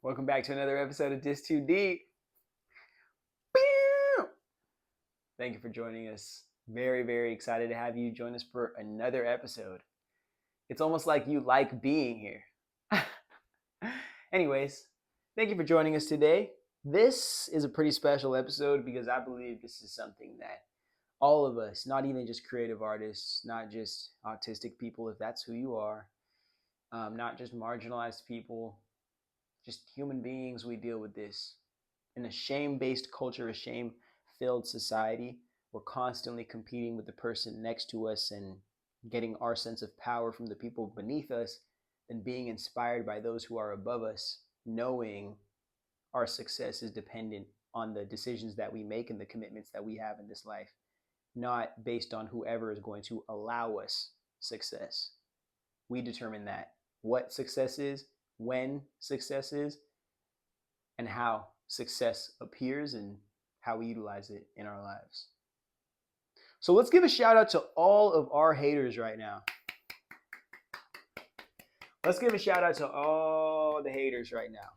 Welcome back to another episode of This Too Deep. Thank you for joining us. Very, very excited to have you join us for another episode. It's almost like you like being here. Anyways, thank you for joining us today. This is a pretty special episode because I believe this is something that all of us, not even just creative artists, not just autistic people, if that's who you are, not just marginalized people, just human beings, we deal with this. In a shame based culture, a shame filled society, we're constantly competing with the person next to us and getting our sense of power from the people beneath us and being inspired by those who are above us, knowing our success is dependent on the decisions that we make and the commitments that we have in this life, not based on whoever is going to allow us success. We determine that what success is, when success is, and how success appears and how we utilize it in our lives. So let's give a shout out to all of our haters right now. Let's give a shout out to all the haters right now.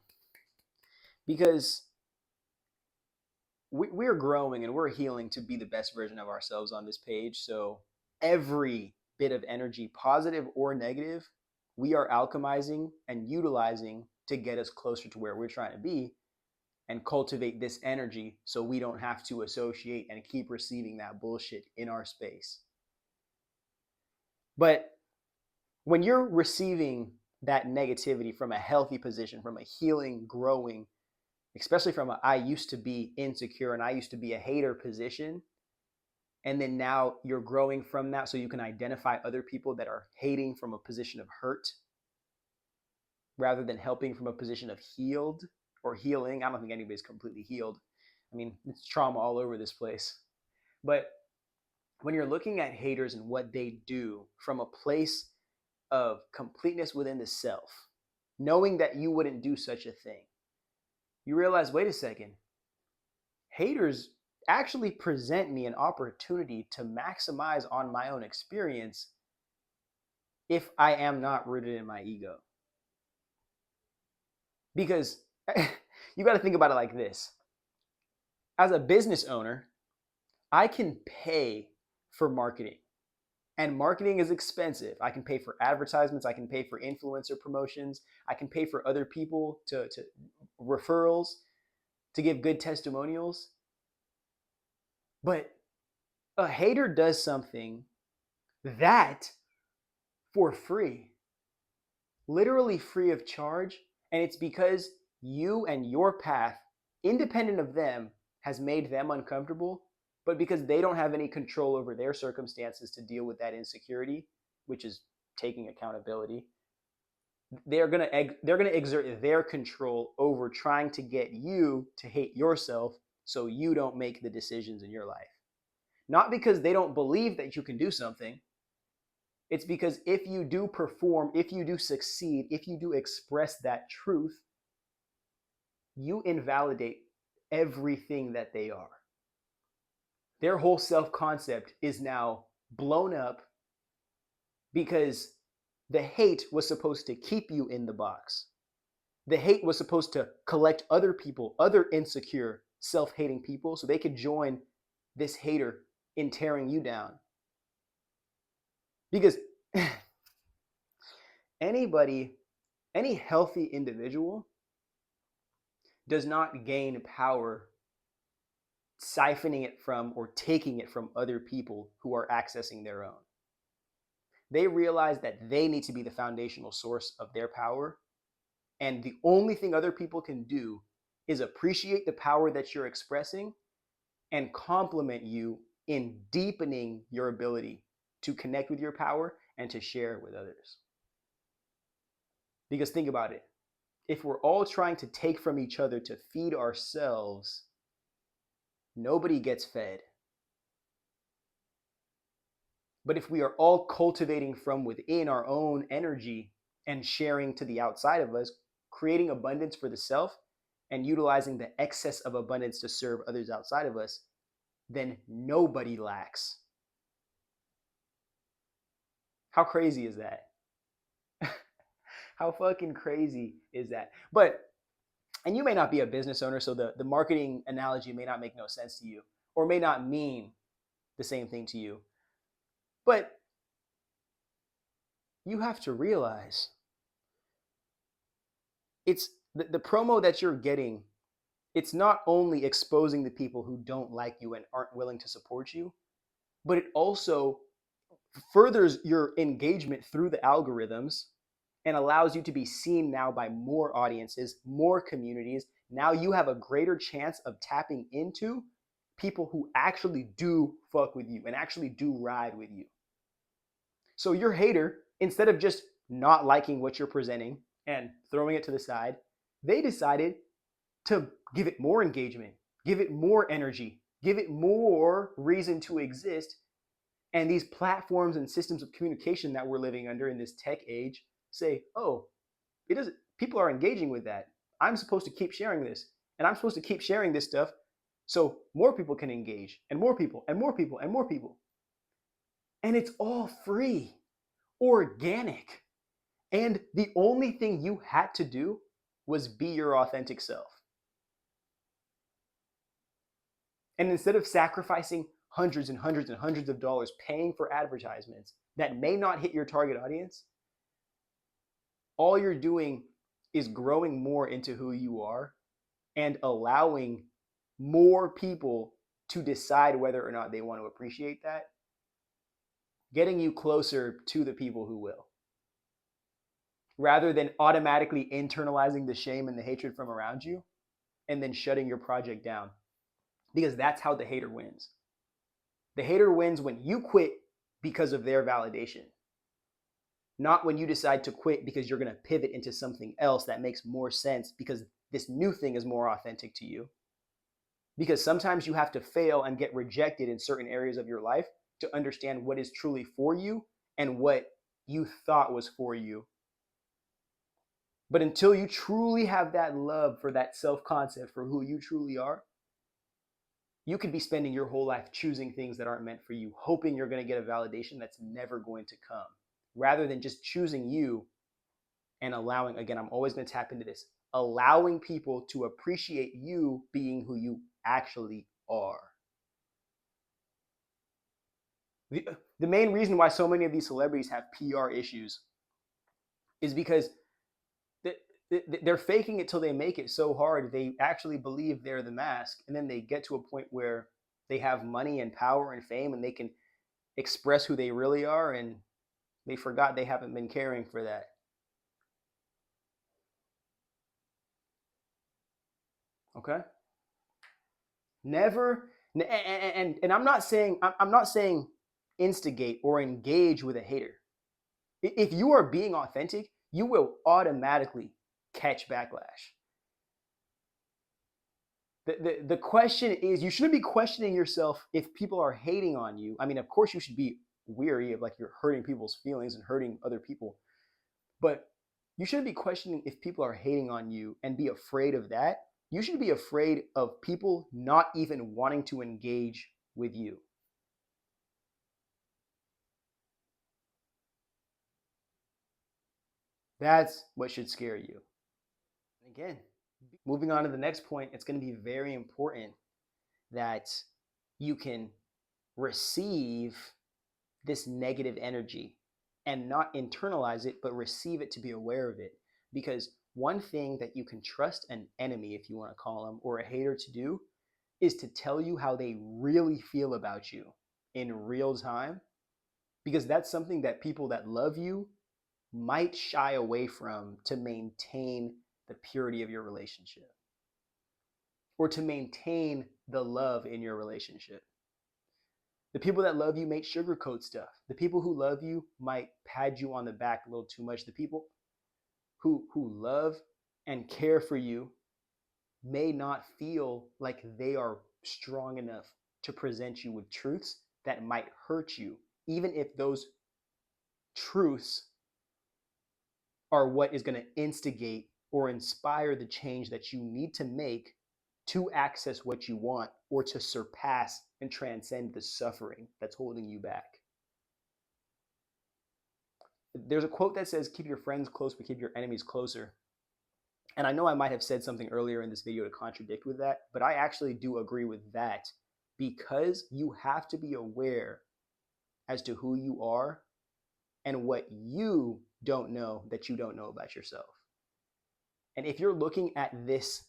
Because we're growing and we're healing to be the best version of ourselves on this page. So every bit of energy, positive or negative, we are alchemizing and utilizing to get us closer to where we're trying to be and cultivate this energy so we don't have to associate and keep receiving that bullshit in our space. But when you're receiving that negativity from a healthy position, from a healing, growing, especially from a I used to be insecure and I used to be a hater position, and then now you're growing from that so you can identify other people that are hating from a position of hurt rather than helping from a position of healed or healing. I don't think anybody's completely healed. I mean, it's trauma all over this place. But when you're looking at haters and what they do from a place of completeness within the self, knowing that you wouldn't do such a thing, you realize, wait a second, haters actually present me an opportunity to maximize on my own experience if I am not rooted in my ego. Because you got to think about it like this. As a business owner, I can pay for marketing. And marketing is expensive. I can pay for advertisements. I can pay for influencer promotions. I can pay for other people to referrals, to give good testimonials. But a hater does something that for free, literally free of charge. And it's because you and your path, independent of them, has made them uncomfortable, but because they don't have any control over their circumstances to deal with that insecurity, which is taking accountability, they're gonna exert their control over trying to get you to hate yourself so you don't make the decisions in your life. Not because they don't believe that you can do something. It's because if you do perform, if you do succeed, if you do express that truth, you invalidate everything that they are. Their whole self-concept is now blown up because the hate was supposed to keep you in the box. The hate was supposed to collect other people, other insecure, self-hating people, so they could join this hater in tearing you down. Because any healthy individual does not gain power siphoning it from or taking it from other people who are accessing their own. They realize that they need to be the foundational source of their power. And the only thing other people can do is appreciate the power that you're expressing and compliment you in deepening your ability to connect with your power and to share it with others. Because think about it. If we're all trying to take from each other to feed ourselves, nobody gets fed. But if we are all cultivating from within our own energy and sharing to the outside of us, creating abundance for the self and utilizing the excess of abundance to serve others outside of us, then nobody lacks. How crazy is that? How fucking crazy is that? But And you may not be a business owner, so the marketing analogy may not make no sense to you or may not mean the same thing to you. But you have to realize it's the promo that you're getting. It's not only exposing the people who don't like you and aren't willing to support you, but it also furthers your engagement through the algorithms and allows you to be seen now by more audiences, more communities. Now you have a greater chance of tapping into people who actually do fuck with you and actually do ride with you. So your hater, instead of just not liking what you're presenting and throwing it to the side, they decided to give it more engagement, give it more energy, give it more reason to exist. And these platforms and systems of communication that we're living under in this tech age say, oh, it doesn't, people are engaging with that. I'm supposed to keep sharing this, and I'm supposed to keep sharing this stuff so more people can engage, and more people, and more people, and more people. And it's all free, organic. And the only thing you had to do was be your authentic self. And instead of sacrificing hundreds and hundreds and hundreds of dollars paying for advertisements that may not hit your target audience, all you're doing is growing more into who you are and allowing more people to decide whether or not they want to appreciate that, getting you closer to the people who will, rather than automatically internalizing the shame and the hatred from around you and then shutting your project down. Because that's how the hater wins. The hater wins when you quit because of their validation, not when you decide to quit because you're going to pivot into something else that makes more sense because this new thing is more authentic to you. Because sometimes you have to fail and get rejected in certain areas of your life to understand what is truly for you and what you thought was for you. But until you truly have that love for that self-concept, for who you truly are, you could be spending your whole life choosing things that aren't meant for you, hoping you're going to get a validation that's never going to come, rather than just choosing you and allowing, again, I'm always going to tap into this, allowing people to appreciate you being who you actually are. The main reason why so many of these celebrities have PR issues is because they're faking it till they make it so hard. They actually believe they're the mask. And then they get to a point where they have money and power and fame and they can express who they really are. And they forgot they haven't been caring for that. Okay. Never. And I'm not saying instigate or engage with a hater. If you are being authentic, you will automatically catch backlash. The question is, you shouldn't be questioning yourself if people are hating on you. I mean, of course, you should be weary of like you're hurting people's feelings and hurting other people, but you shouldn't be questioning if people are hating on you and be afraid of that. You should be afraid of people not even wanting to engage with you. That's what should scare you. Again, moving on to the next point, it's going to be very important that you can receive this negative energy and not internalize it, but receive it to be aware of it. Because one thing that you can trust an enemy, if you want to call them, or a hater to do is to tell you how they really feel about you in real time. Because that's something that people that love you might shy away from to maintain the purity of your relationship or to maintain the love in your relationship. The people that love you might sugarcoat stuff. The people who love you might pat you on the back a little too much. The people who love and care for you may not feel like they are strong enough to present you with truths that might hurt you, even if those truths are what is going to instigate or inspire the change that you need to make to access what you want or to surpass and transcend the suffering that's holding you back. There's a quote that says, keep your friends close, but keep your enemies closer. And I know I might have said something earlier in this video to contradict with that, but I actually do agree with that because you have to be aware as to who you are and what you don't know that you don't know about yourself. And if you're looking at this,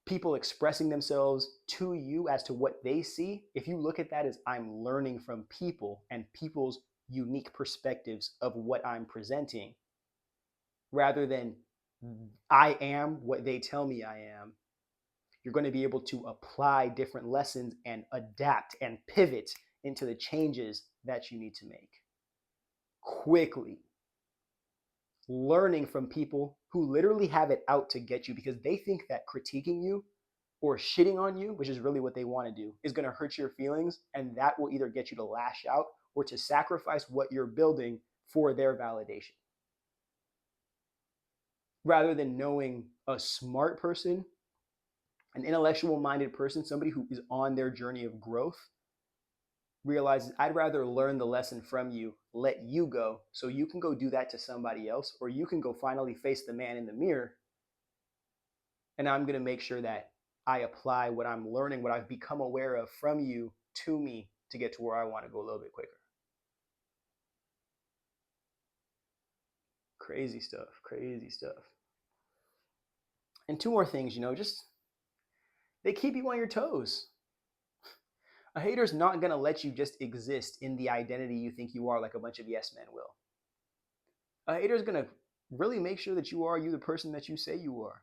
people expressing themselves to you as to what they see, if you look at that as I'm learning from people and people's unique perspectives of what I'm presenting, rather than I am what they tell me I am, you're going to be able to apply different lessons and adapt and pivot into the changes that you need to make quickly. Learning from people who literally have it out to get you because they think that critiquing you or shitting on you, which is really what they want to do, is going to hurt your feelings. And that will either get you to lash out or to sacrifice what you're building for their validation. Rather than knowing a smart person, an intellectual minded person, somebody who is on their journey of growth, realizes I'd rather learn the lesson from you, let you go, so you can go do that to somebody else, or you can go finally face the man in the mirror. And I'm going to make sure that I apply what I'm learning, what I've become aware of from you to me to get to where I want to go a little bit quicker. Crazy stuff, crazy stuff. And two more things, just they keep you on your toes. A hater's not going to let you just exist in the identity you think you are like a bunch of yes men will. A hater's going to really make sure that you the person that you say you are.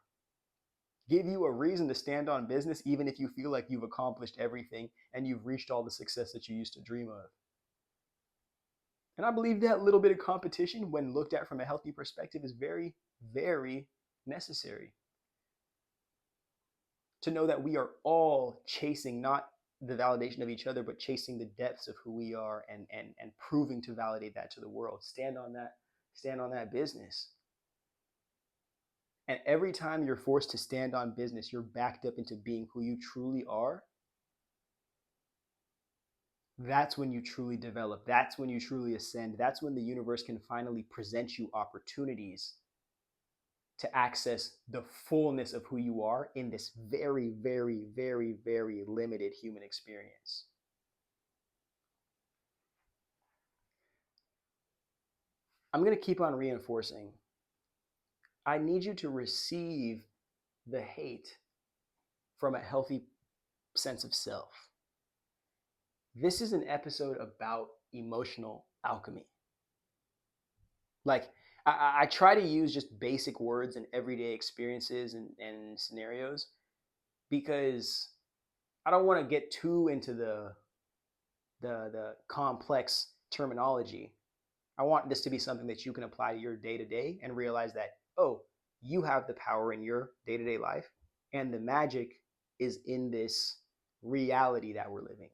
Give you a reason to stand on business even if you feel like you've accomplished everything and you've reached all the success that you used to dream of. And I believe that little bit of competition, when looked at from a healthy perspective, is very, very necessary. To know that we are all chasing not the validation of each other, but chasing the depths of who we are and proving to validate that to the world. Stand on that business. And every time you're forced to stand on business, you're backed up into being who you truly are. That's when you truly develop. That's when you truly ascend. That's when the universe can finally present you opportunities to access the fullness of who you are in this very, very, very, very limited human experience. I'm going to keep on reinforcing. I need you to receive the hate from a healthy sense of self. This is an episode about emotional alchemy. Like, I try to use just basic words and everyday experiences and scenarios because I don't want to get too into the complex terminology. I want this to be something that you can apply to your day to day and realize that, oh, you have the power in your day to day life, and the magic is in this reality that we're living,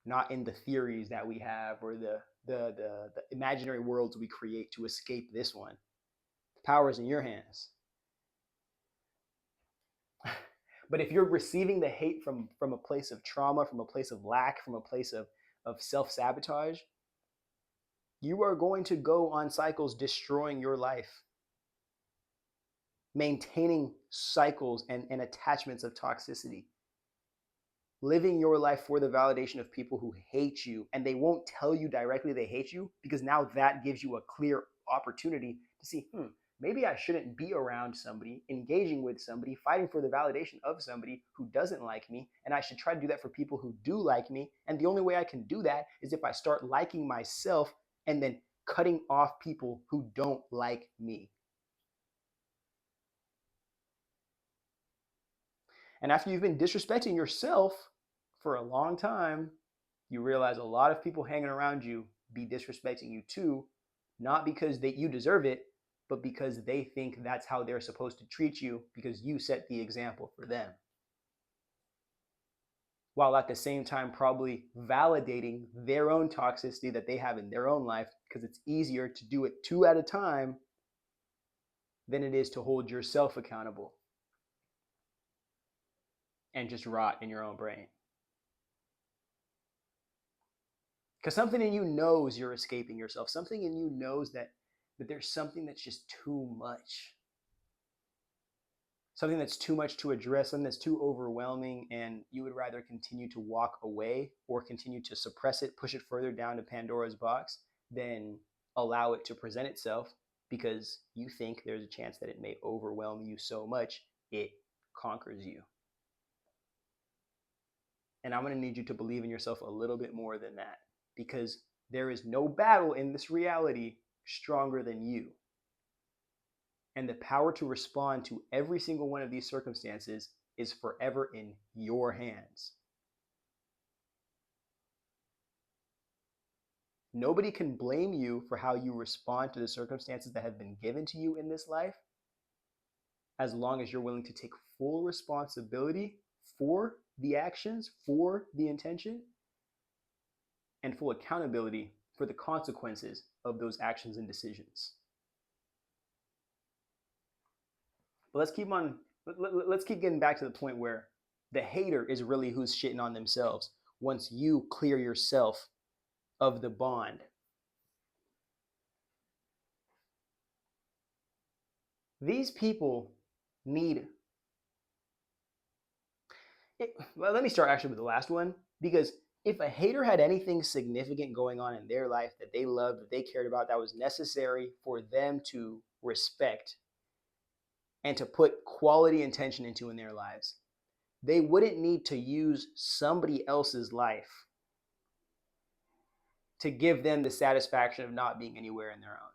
not in the theories that we have or the imaginary worlds we create to escape this one. The power is in your hands. But if you're receiving the hate from a place of trauma, from a place of lack, from a place of self-sabotage, you are going to go on cycles destroying your life, maintaining cycles and attachments of toxicity, living your life for the validation of people who hate you. And they won't tell you directly they hate you because now that gives you a clear opportunity to see, maybe I shouldn't be around somebody, engaging with somebody, fighting for the validation of somebody who doesn't like me. And I should try to do that for people who do like me. And the only way I can do that is if I start liking myself and then cutting off people who don't like me. And after you've been disrespecting yourself for a long time, you realize a lot of people hanging around you be disrespecting you too, not because you deserve it, but because they think that's how they're supposed to treat you because you set the example for them. While at the same time probably validating their own toxicity that they have in their own life because it's easier to do it two at a time than it is to hold yourself accountable and just rot in your own brain. Because something in you knows you're escaping yourself. Something in you knows that there's something that's just too much. something that's too much to address, something that's too overwhelming, and you would rather continue to walk away or continue to suppress it, push it further down to Pandora's box, than allow it to present itself because you think there's a chance that it may overwhelm you so much it conquers you. And I'm going to need you to believe in yourself a little bit more than that, because there is no battle in this reality stronger than you. And the power to respond to every single one of these circumstances is forever in your hands. Nobody can blame you for how you respond to the circumstances that have been given to you in this life, as long as you're willing to take full responsibility for the actions, for the intention, and full accountability for the consequences of those actions and decisions. But let's keep getting back to the point where the hater is really who's shitting on themselves once you clear yourself of the bond. These people need it. Well, let me start actually with the last one, because if a hater had anything significant going on in their life that they loved, that they cared about, that was necessary for them to respect and to put quality intention into in their lives, they wouldn't need to use somebody else's life to give them the satisfaction of not being anywhere in their own.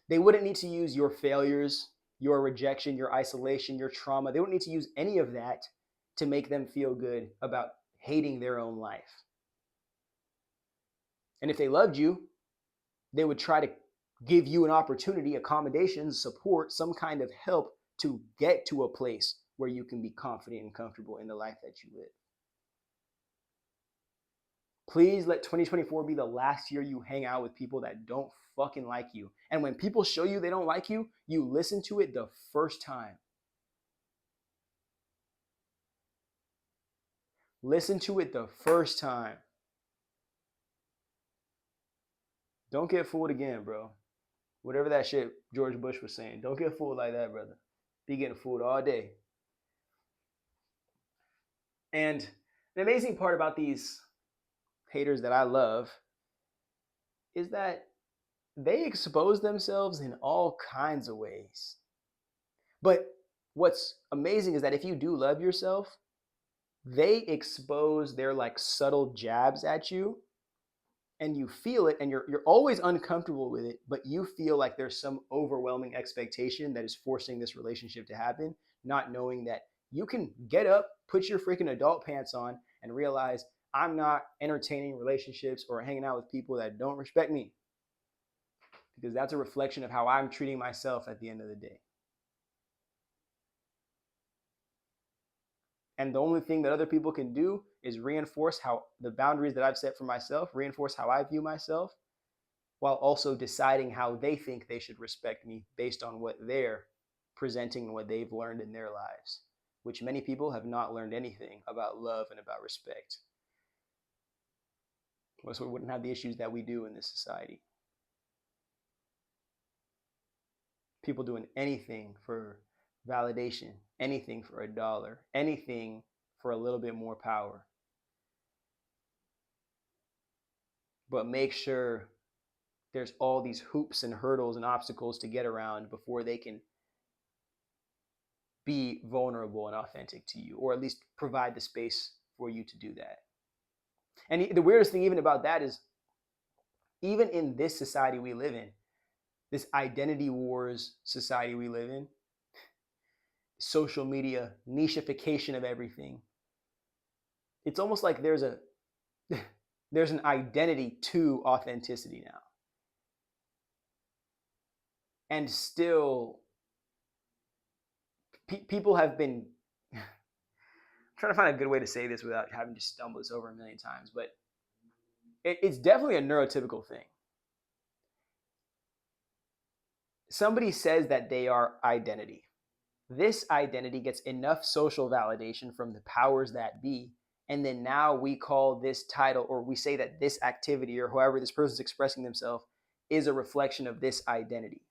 They wouldn't need to use your failures, your rejection, your isolation, your trauma. They wouldn't need to use any of that to make them feel good about hating their own life. And if they loved you, they would try to give you an opportunity, accommodations, support, some kind of help to get to a place where you can be confident and comfortable in the life that you live. Please let 2024 be the last year you hang out with people that don't fucking like you. And when people show you they don't like you, you listen to it the first time. Listen to it the first time. Don't get fooled again, bro. Whatever that shit George Bush was saying, don't get fooled like that, brother. Be getting fooled all day. And the amazing part about these haters that I love is that they expose themselves in all kinds of ways. But what's amazing is that if you do love yourself, they expose their like subtle jabs at you, and you feel it, and you're always uncomfortable with it, but you feel like there's some overwhelming expectation that is forcing this relationship to happen, not knowing that you can get up, put your freaking adult pants on, and realize I'm not entertaining relationships or hanging out with people that don't respect me, because that's a reflection of how I'm treating myself at the end of the day. And the only thing that other people can do is reinforce how the boundaries that I've set for myself, reinforce how I view myself, while also deciding how they think they should respect me based on what they're presenting and what they've learned in their lives, which many people have not learned anything about love and about respect. So we wouldn't have the issues that we do in this society. People doing anything for validation, anything for a dollar, anything for a little bit more power. But make sure there's all these hoops and hurdles and obstacles to get around before they can be vulnerable and authentic to you, or at least provide the space for you to do that. And the weirdest thing even about that is, even in this society we live in, this identity wars society we live in, social media, nicheification of everything, it's almost like there's an identity to authenticity now. And still, people have been I'm trying to find a good way to say this without having to stumble this over a million times, but it's definitely a neurotypical thing. Somebody says that they are identity. This identity gets enough social validation from the powers that be, and then now we call this title, or we say that this activity, or however this person's expressing themselves, is a reflection of this identity.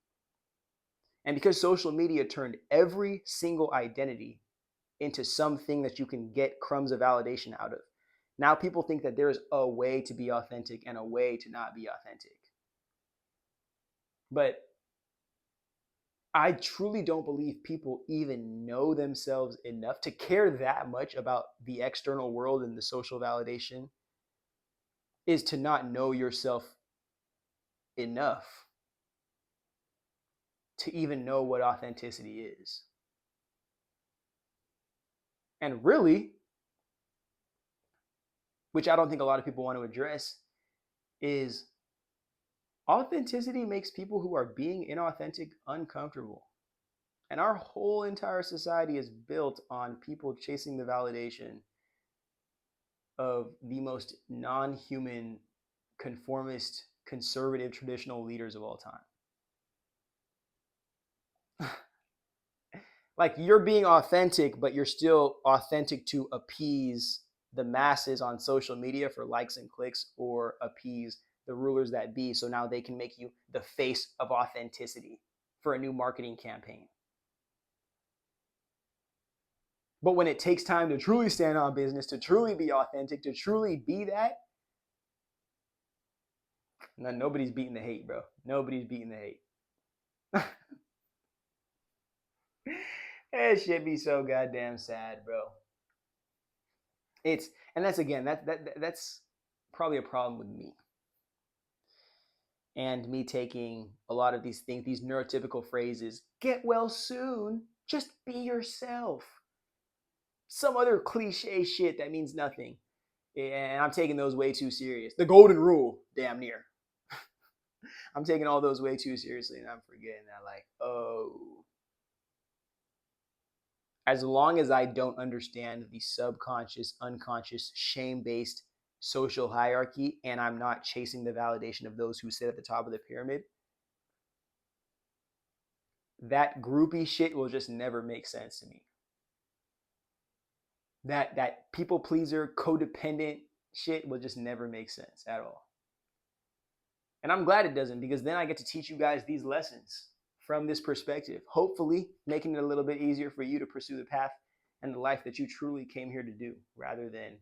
And because social media turned every single identity into something that you can get crumbs of validation out of, now people think that there's a way to be authentic and a way to not be authentic. But I truly don't believe people even know themselves enough to care that much about the external world and the social validation is to not know yourself enough to even know what authenticity is. And really, which I don't think a lot of people want to address, is authenticity makes people who are being inauthentic uncomfortable. And our whole entire society is built on people chasing the validation of the most non human, conformist, conservative, traditional leaders of all time. Like you're being authentic, but you're still authentic to appease the masses on social media for likes and clicks or appease the rulers that be. So now they can make you the face of authenticity for a new marketing campaign. But when it takes time to truly stand on business, to truly be authentic, to truly be that, nobody's beating the hate, bro. Nobody's beating the hate. That shit be so goddamn sad, bro. It's and that's again that's probably a problem with me and me taking a lot of these things, these neurotypical phrases, get well soon, just be yourself. Some other cliche shit that means nothing. And I'm taking those way too serious. The golden rule, damn near. I'm taking all those way too seriously and I'm forgetting that, like, oh, as long as I don't understand the subconscious, unconscious, shame based social hierarchy and I'm not chasing the validation of those who sit at the top of the pyramid, that groupie shit will just never make sense to me. That people pleaser, codependent shit will just never make sense at all. And I'm glad it doesn't, because then I get to teach you guys these lessons from this perspective, hopefully making it a little bit easier for you to pursue the path and the life that you truly came here to do, rather than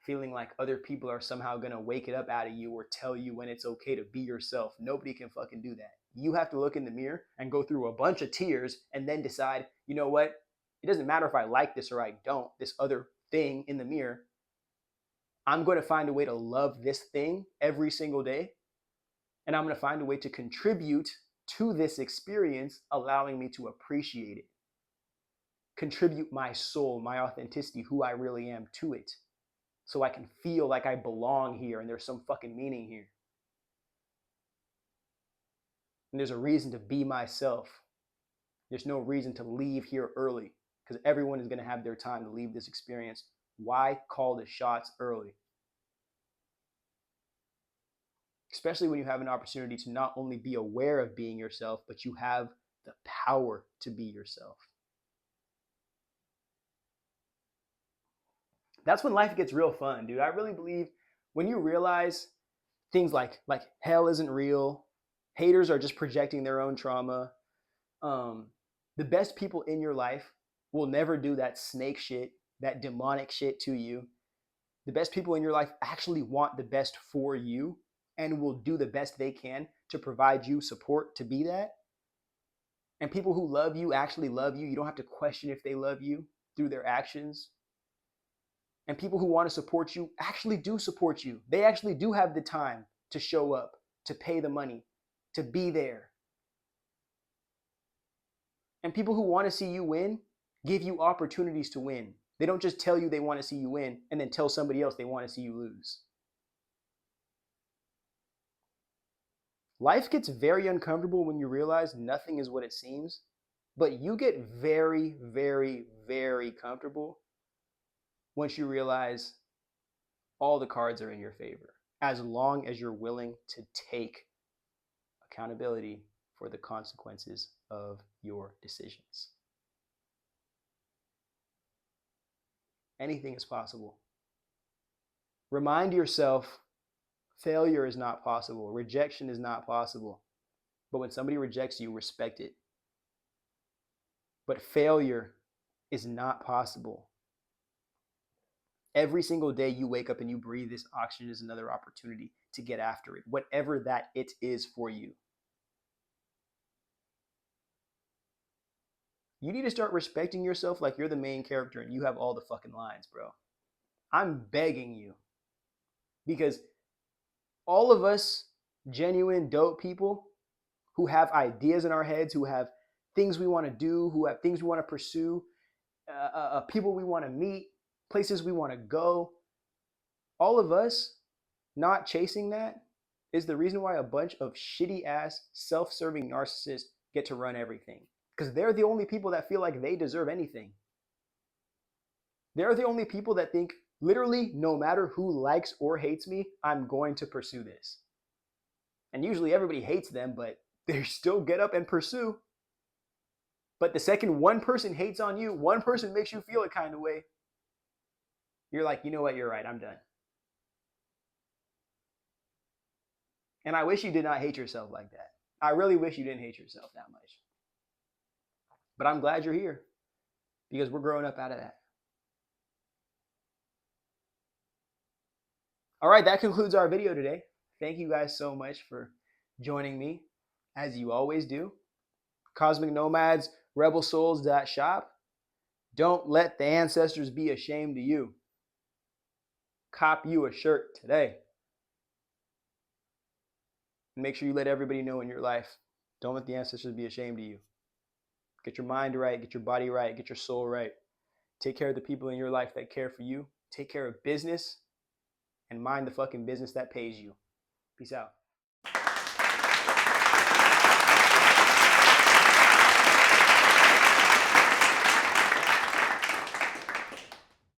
feeling like other people are somehow going to wake it up out of you or tell you when it's okay to be yourself. Nobody can fucking do that. You have to look in the mirror and go through a bunch of tears and then decide, you know what? It doesn't matter if I like this or I don't, this other thing in the mirror. I'm going to find a way to love this thing every single day. And I'm going to find a way to contribute to this experience, allowing me to appreciate it. Contribute my soul, my authenticity, who I really am to it. So I can feel like I belong here and there's some fucking meaning here. And there's a reason to be myself. There's no reason to leave here early, because everyone is going to have their time to leave this experience. Why call the shots early? Especially when you have an opportunity to not only be aware of being yourself, but you have the power to be yourself. That's when life gets real fun, dude. I really believe when you realize things like hell isn't real, haters are just projecting their own trauma. Um, the best people in your life will never do that snake shit, that demonic shit to you. The best people in your life actually want the best for you and will do the best they can to provide you support to be that. And people who love you actually love you. You don't have to question if they love you through their actions. And people who want to support you actually do support you. They actually do have the time to show up, to pay the money, to be there. And people who want to see you win give you opportunities to win. They don't just tell you they want to see you win and then tell somebody else they want to see you lose. Life gets very uncomfortable when you realize nothing is what it seems, but you get very, very, very comfortable once you realize all the cards are in your favor, as long as you're willing to take accountability for the consequences of your decisions. Anything is possible. Remind yourself failure is not possible, rejection is not possible. But when somebody rejects you, respect it. But failure is not possible. Every single day you wake up and you breathe, this oxygen is another opportunity to get after it, whatever that it is for you. You need to start respecting yourself like you're the main character and you have all the fucking lines, bro. I'm begging you. Because all of us genuine dope people who have ideas in our heads, who have things we want to do, who have things we want to pursue, people we want to meet, places we want to go, all of us not chasing that is the reason why a bunch of shitty ass self-serving narcissists get to run everything. Because they're the only people that feel like they deserve anything. They're the only people that think literally no matter who likes or hates me, I'm going to pursue this. And usually everybody hates them, but they still get up and pursue. But the second one person hates on you, one person makes you feel a kind of way, you're like, you know what, you're right, I'm done. And I wish you did not hate yourself like that. I really wish you didn't hate yourself that much. But I'm glad you're here because we're growing up out of that. All right, that concludes our video today. Thank you guys so much for joining me, as you always do. Cosmic Nomads, rebelsouls.shop. Don't let the ancestors be ashamed of you. Cop you a shirt today. And make sure you let everybody know in your life. Don't let the ancestors be ashamed of you. Get your mind right, get your body right, get your soul right. Take care of the people in your life that care for you. Take care of business and mind the fucking business that pays you. Peace out.